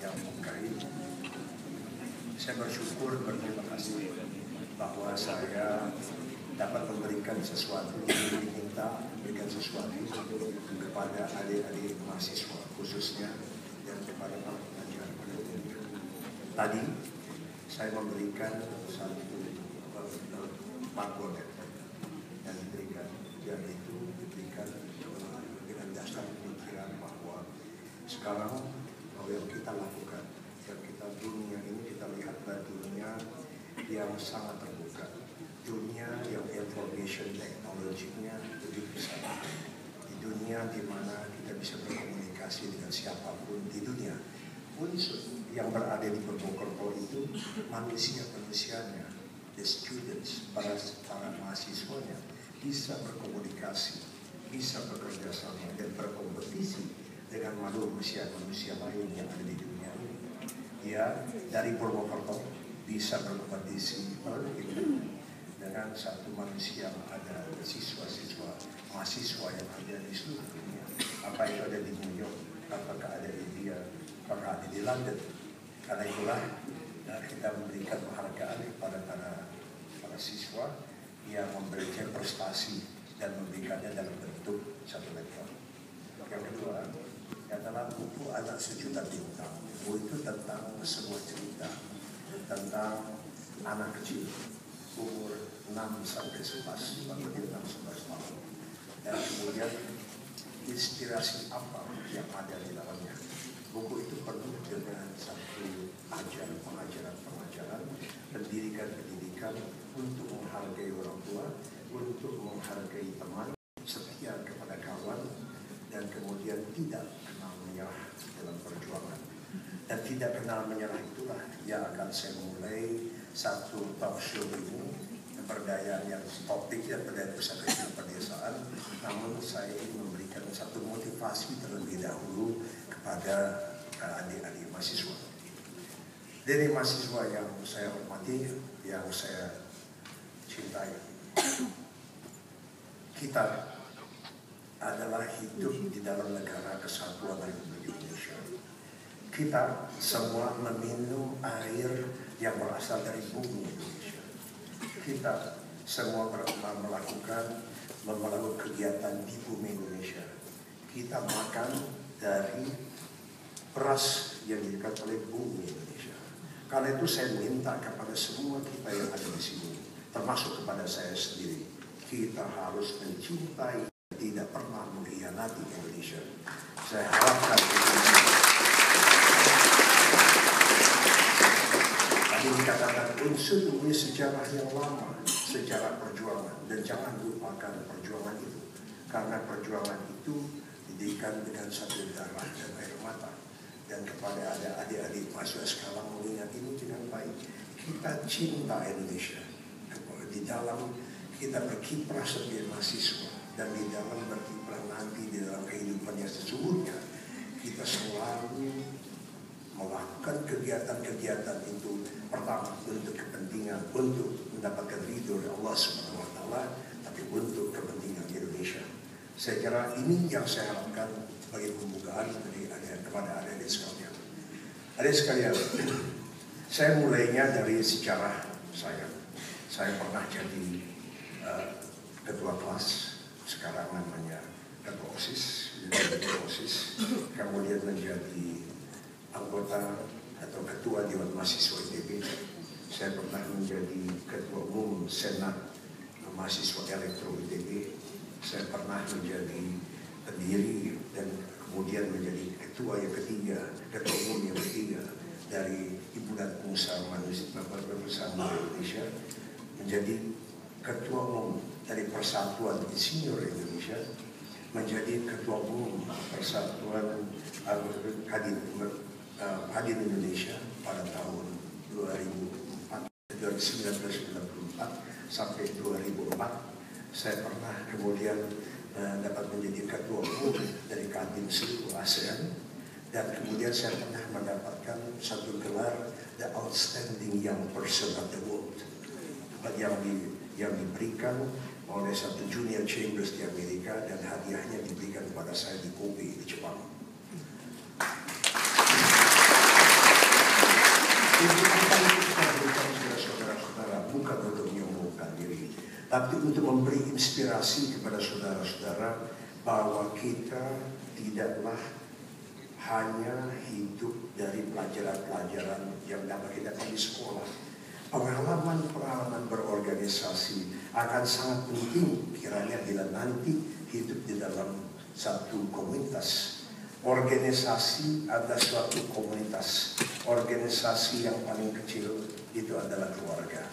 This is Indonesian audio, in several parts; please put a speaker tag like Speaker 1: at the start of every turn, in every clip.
Speaker 1: yang menghargai. Saya bersyukur, berterima kasih bahwa saya dapat memberikan sesuatu yang diminta, memberikan sesuatu kepada adik-adik mahasiswa khususnya dan kepada para pengajar pada umumnya. Tadi saya memberikan satu margonet yang diberikan, yang itu diberikan dengan dasar pemikiran bahwa sekarang yang kita lakukan, yang kita dunia ini kita lihat dunia yang sangat terbuka, dunia yang information teknologinya lebih besar, di dunia di mana kita bisa berkomunikasi dengan siapapun di dunia. Pun yang berada di Purwokerto itu manusia-manusianya, the students, para mahasiswanya bisa berkomunikasi, bisa bekerja sama dan berkompetisi dengan manusia-manusia lain yang ada di dunia ini. Ya, dari Purwokerto bisa berkompetisi dengan satu manusia yang ada, siswa-siswa, mahasiswa yang ada di seluruh dunia. Apa itu ada di New York, apakah ada di India, apakah ada di London. Karena itulah kita memberikan penghargaan kepada para siswa yang memberikan prestasi dan memberikannya dalam bentuk satu lektor. Yang kedua adalah buku Anak Sejuta Bintang. Buku itu tentang sebuah cerita tentang anak kecil umur 6 sampai 11, lebih 6-11 tahun. Dan kemudian inspirasi apa yang ada di dalamnya. Buku itu penuh dengan satu pengajaran, pendidikan untuk menghargai orang tua, untuk menghargai teman, setia kepada kawan, dan kemudian tidak kenal menyerah dalam perjuangan. Dan tidak kenal menyerah itulah yang akan saya mulai satu talk show ini, pemberdayaan yang topiknya pemberdayaan usaha kecil pedesaan. Namun saya ingin memberikan satu motivasi terlebih dahulu kepada adik-adik mahasiswa. Dari mahasiswa yang saya hormati, yang saya cintai, kita adalah hidup di dalam negara kesatuan Republik Indonesia. Kita semua meminum air yang berasal dari bumi Indonesia. Kita semua melakukan kegiatan di bumi Indonesia. Kita makan dari beras yang diberikan oleh bumi Indonesia. Karena itu saya minta kepada semua kita yang ada di sini, termasuk kepada saya sendiri, kita harus mencintai, tidak pernah mengkhianati Indonesia. Saya harapkan tadi dikatakan unsur ini sejarah yang lama, sejarah perjuangan, dan jangan lupakan perjuangan itu, karena perjuangan itu didirikan dengan satu darah dan air mata. Dan kepada adik-adik mahasiswa sekarang mengingat ini dengan baik, kita cinta Indonesia. Di dalam kita berkiprah sebagai mahasiswa dan di dalam berkiprah nanti di dalam kehidupannya sesungguhnya, kita selalu melakukan kegiatan-kegiatan itu pertama untuk kepentingan, untuk mendapatkan ridho dari Allah Subhanahu wa Ta'ala, tapi untuk kepentingan Indonesia. Saya kira ini yang saya harapkan sebagai pembukaan kepada adik-adik sekalian. Adik sekalian, saya mulainya dari sejarah saya. Saya pernah jadi ketua kelas, sekarang namanya ketua OSIS, kemudian menjadi anggota atau ketua Dewan Mahasiswa ITB. Saya pernah menjadi ketua umum Senat Mahasiswa Elektro ITB. Saya pernah menjadi pendiri dan kemudian menjadi ketua yang ketiga, ketua umum yang ketiga dari Himpunan Pengusaha Indonesia, menjadi ketua umum dari Persatuan Insinyur Indonesia, menjadi ketua umum Persatuan Kadin Indonesia pada tahun 1994 sampai 2004. Saya pernah kemudian dapat menjadi ketua umum dari Kadin seluruh ASEAN, dan kemudian saya pernah mendapatkan satu gelar The Outstanding Young Person of the World yang diberikan oleh satu junior chambers di Amerika, dan hadiahnya diberikan kepada saya di Kobe di Jepang. tapi untuk memberi inspirasi kepada saudara-saudara bahwa kita tidaklah hanya hidup dari pelajaran-pelajaran yang dapat kita dapat di sekolah. Pengalaman-pengalaman berorganisasi akan sangat penting kiranya bila nanti hidup di dalam satu komunitas. Organisasi adalah suatu komunitas. Organisasi yang paling kecil itu adalah keluarga.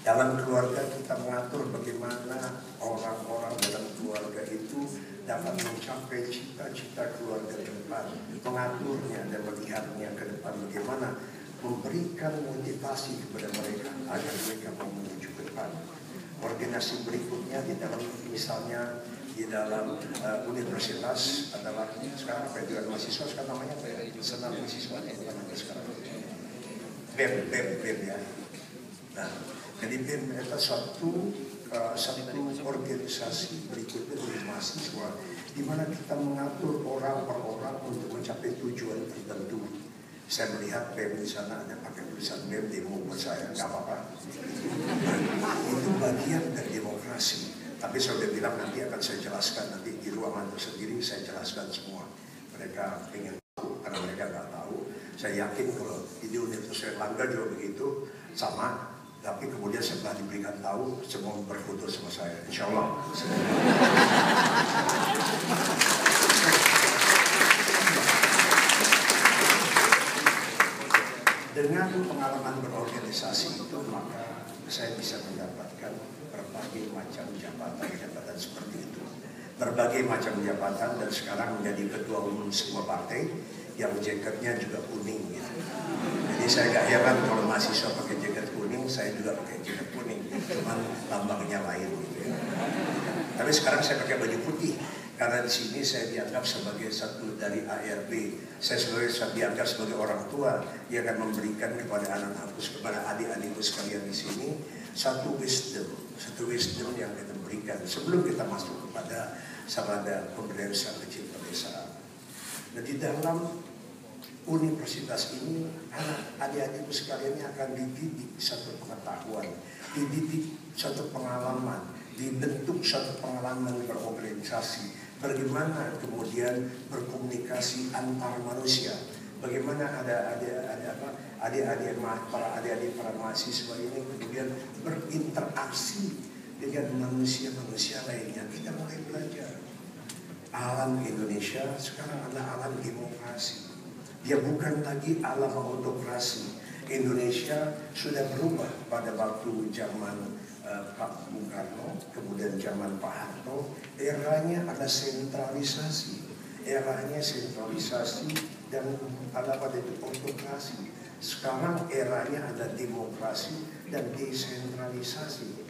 Speaker 1: Dalam keluarga kita mengatur bagaimana orang-orang dalam keluarga itu dapat mencapai cita-cita keluarga ke depan, mengaturnya dan melihatnya ke depan, bagaimana memberikan motivasi kepada mereka agar mereka mau menuju ke depan. Organisasi berikutnya di dalam misalnya di dalam universitas adalah sekarang perguruan mahasiswa, sekarang namanya apa ya? Senam mahasiswa namanya sekarang. BEM ya. Nah, jadi BEM itu satu organisasi berikutnya dari mahasiswa di mana kita mengatur orang per orang untuk mencapai tujuan tertentu. Saya melihat BEM di sana ada pakai tulisan BEM demo buat saya, nggak apa-apa. Itu bagian dari demokrasi. Tapi saya sudah bilang nanti akan saya jelaskan nanti di ruangan tersendiri, saya jelaskan semua. Mereka ingin tahu karena mereka nggak tahu. Saya yakin kalau di Universitas Erlangga juga begitu sama. Tapi kemudian setelah diberikan tahu, semua berfoto sama saya. Insya Allah. Dengan pengalaman berorganisasi itu, maka saya bisa mendapatkan berbagai macam jabatan-jabatan seperti itu. Berbagai macam jabatan dan sekarang menjadi ketua umum sebuah partai yang jaketnya juga kuning gitu. Jadi saya gak heran kalau mahasiswa pakai jaket kuning, saya juga pakai jaket kuning, cuman lambangnya lain gitu ya. Tapi sekarang saya pakai baju putih karena di sini saya dianggap sebagai satu dari ARB. Saya dianggap sebagai orang tua yang akan memberikan kepada anak-anakku, kepada adik-adikku sekalian di sini satu wisdom yang kita berikan sebelum kita masuk kepada sabada pemberdayaan kecil pedesaan. Nah, di dalam universitas ini adik-adikku sekalian akan dididik satu pengetahuan, dididik satu pengalaman, dibentuk satu pengalaman berorganisasi, bagaimana kemudian berkomunikasi antar manusia, bagaimana adik-adik para mahasiswa ini kemudian berinteraksi dengan manusia-manusia lainnya. Kita mulai belajar. Alam Indonesia sekarang adalah alam demokrasi. Dia bukan lagi alam autokrasi. Indonesia sudah berubah pada waktu zaman Pak Bung Karno, kemudian zaman Pak Harto. Eranya ada sentralisasi. Eranya sentralisasi dan ada pada itu autokrasi. Sekarang eranya ada demokrasi dan desentralisasi.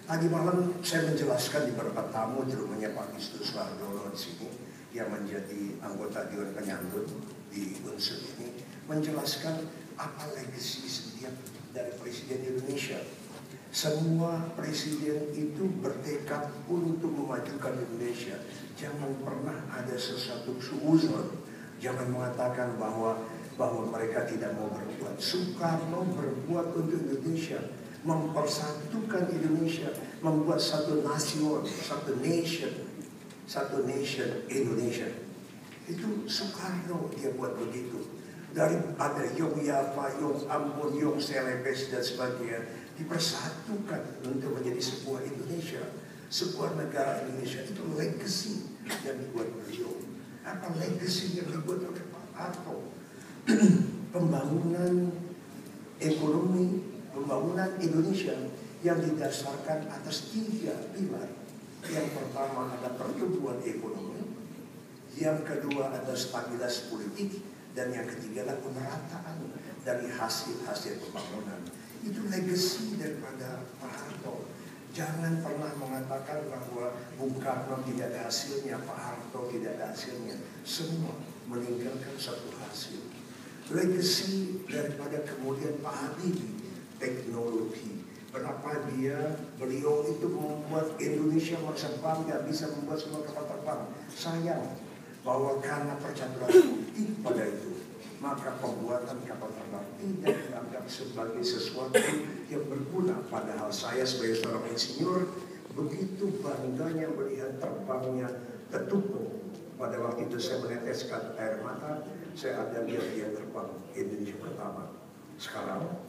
Speaker 1: Tadi malam saya menjelaskan di beberapa tamu di rumahnya Pak Kristus Wardono di sini yang menjadi anggota Dewan Penyantun di unsur ini, menjelaskan apa legasi setiap dari Presiden Indonesia. Semua presiden itu bertekad untuk memajukan Indonesia. Jangan pernah ada sesuatu suuzon. Jangan mengatakan bahwa mereka tidak mau berbuat. Soekarno berbuat untuk Indonesia, mempersatukan Indonesia, membuat satu nation Indonesia. Itu Soekarno dia buat begitu. Dari ada Yong Yapa, Yong Ambon, Yong Celebes dan sebagainya dipersatukan untuk menjadi sebuah Indonesia, sebuah negara Indonesia. Itu legacy yang dibuat beliau. Apa legacy yang dibuat oleh Pak Harto? Pembangunan ekonomi, pembangunan Indonesia yang didasarkan atas 3 pilar. Yang pertama ada pertumbuhan ekonomi, yang kedua ada stabilitas politik, dan yang ketiga adalah pemerataan dari hasil-hasil pembangunan. Itu legacy daripada Pak Harto. Jangan pernah mengatakan bahwa Bung Karno tidak ada hasilnya, Pak Harto tidak ada hasilnya. Semua meninggalkan satu hasil. Legacy daripada kemudian Pak Habibie, teknologi. Berapa beliau itu membuat Indonesia merasa bangga bisa membuat semua kapal terbang. Sayang bahwa karena percaturan politik pada itu, maka pembuatan kapal terbang tidak dianggap sebagai sesuatu yang berguna. Padahal saya sebagai seorang insinyur begitu bangganya melihat terbangnya ketupat. Pada waktu itu saya meneteskan air mata, saya ada lihat dia terbang Indonesia pertama. Sekarang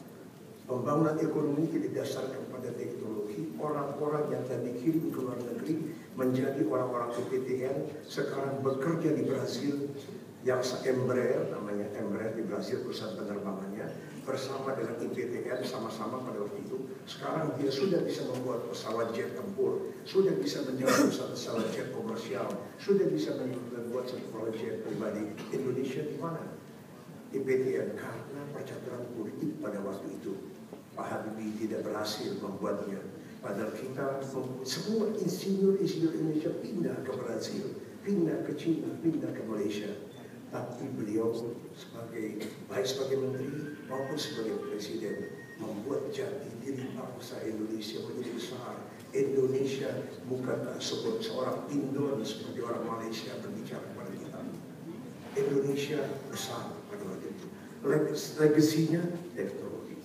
Speaker 1: pembangunan ekonomi tidak didasarkan pada teknologi. Orang-orang yang tadi dikirim ke luar negeri menjadi orang-orang PTN sekarang bekerja di Brazil, yang Embraer, namanya Embraer di Brazil, perusahaan penerbangannya, bersama dengan IPTN sama-sama pada waktu itu. Sekarang dia sudah bisa membuat pesawat jet tempur, sudah bisa menjaga pesawat jet komersial, sudah bisa membuat pesawat jet pribadi. Indonesia di mana? IPTN, karena percaturan politik pada waktu itu. Pak Habibie tidak berhasil membuatnya. Padahal kita semua insinyur-insinyur Indonesia pindah ke Brazil, pindah ke China, pindah ke Malaysia. Tapi beliau baik sebagai menteri maupun sebagai presiden membuat jati diri bangsa Indonesia menjadi besar. Indonesia bukan seorang Indon seperti orang Malaysia berbicara kepada kita. Indonesia besar pada waktu itu. Legasinya teknologi.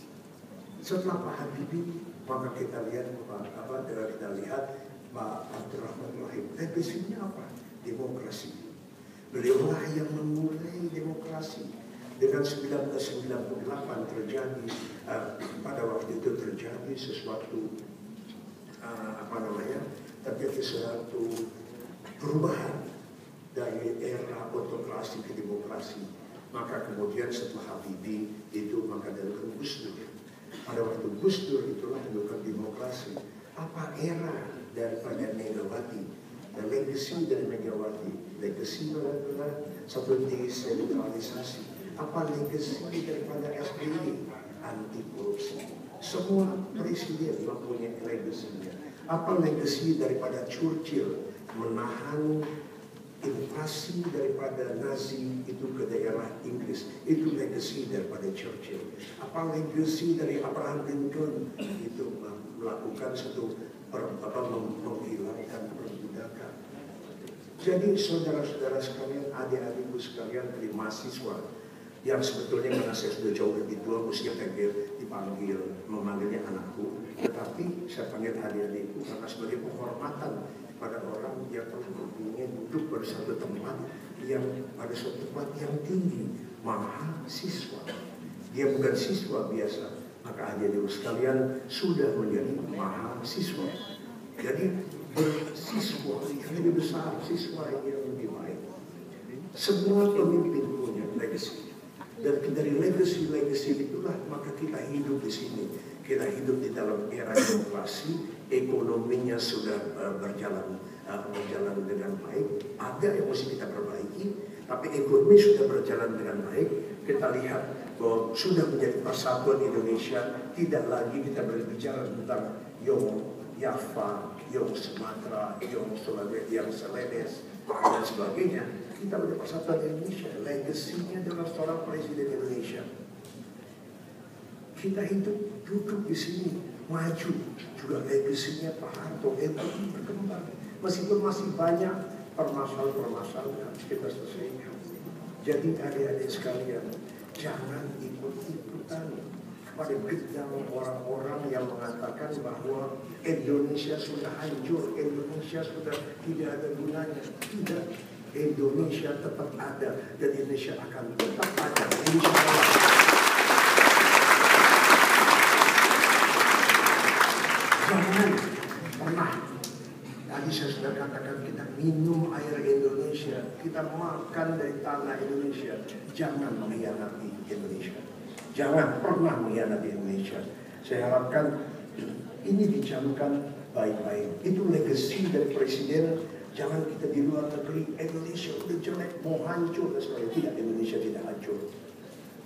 Speaker 1: Setelah Pak Habibie, maka kita lihat Pak Abdurrahman Wahid. Legasinya apa? Demokrasi. Beliaulah yang memulai demokrasi. Dengan 1998 terjadi pada waktu itu terjadi sesuatu terjadi suatu perubahan dari era autokrasi ke demokrasi. Maka kemudian setelah Habibie itu maka dilakukan Gus Dur. Pada waktu Gus Dur itulah dilakukan demokrasi. Apa era daripada Megawati? Dan legasi dari Megawati, legasi adalah satu desentralisasi. Apa legasi daripada SBY? Anti korupsi. Semua presiden mempunyai legasinya. Apa legasi daripada Churchill? Menahan invasi daripada Nazi itu ke daerah Inggris. Itu legasi daripada Churchill. Apa legasi dari Abraham Lincoln? Itu melakukan satu menghilangkan perbudakan. Jadi saudara-saudara sekalian, adik-adikku sekalian, dari mahasiswa yang sebetulnya karena saya sudah jauh lebih tua, mesti memanggilnya anakku, tetapi saya panggil adik-adikku karena sebagai penghormatan pada orang yang telah mempunyai duduk pada satu tempat yang tinggi, mahasiswa. Dia bukan siswa biasa. Maka adik-adik sekalian sudah menjadi mahasiswa. Jadi bersiswa yang lebih besar, siswa yang lebih baik. Semua pemimpin punya legacy. Dan dari legacy itulah maka kita hidup di sini. Kita hidup di dalam era demokrasi, ekonominya sudah berjalan dengan baik. Ada yang mesti kita perbaiki, tapi ekonomi sudah berjalan dengan baik. Kita lihat bahwa sudah menjadi persatuan Indonesia. Tidak lagi kita berbicara tentang Yong Java, Yong Sumatera, Yong Sulawesi, yang Seledes dan sebagainya. Kita menjadi persatuan Indonesia. Legasinya adalah seorang presiden Indonesia. Kita hidup duduk di sini maju. Juga legasinya Pak Harto ekonomi berkembang. Meskipun masih banyak permasalahan yang kita selesaikan. Jadi adik-adik sekalian, jangan ikut-ikutan kepada gedang orang-orang yang mengatakan bahwa Indonesia sudah hancur, Indonesia sudah tidak ada gunanya. Tidak, Indonesia tetap ada dan Indonesia akan tetap ada. Jangan pernah, tadi saya sudah katakan, kita minum air Indonesia, kita makan dari tanah Indonesia. Jangan mengkhianati Indonesia. Jangan pernah mengkhianati Indonesia. Saya harapkan ini dicamkan baik-baik. Itu legasi dari presiden. Jangan kita di luar negeri, Indonesia udah jelek, mau hancur dan sebagainya. Tidak, Indonesia tidak hancur.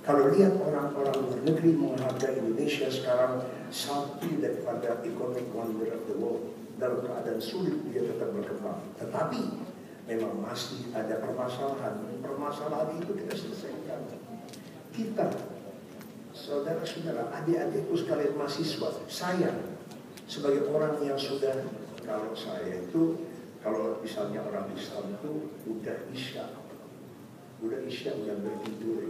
Speaker 1: Kalau lihat orang-orang luar negeri menghargai Indonesia sekarang satu daripada economic wonder of the world. Dalam keadaan sulit dia tetap berkembang. Tetapi memang masih ada permasalahan. Permasalahan itu kita selesaikan. Kita, saudara-saudara, adik-adikku sekalian mahasiswa, saya sebagai orang yang sudah, kalau misalnya orang Islam itu udah isya, udah bertidur.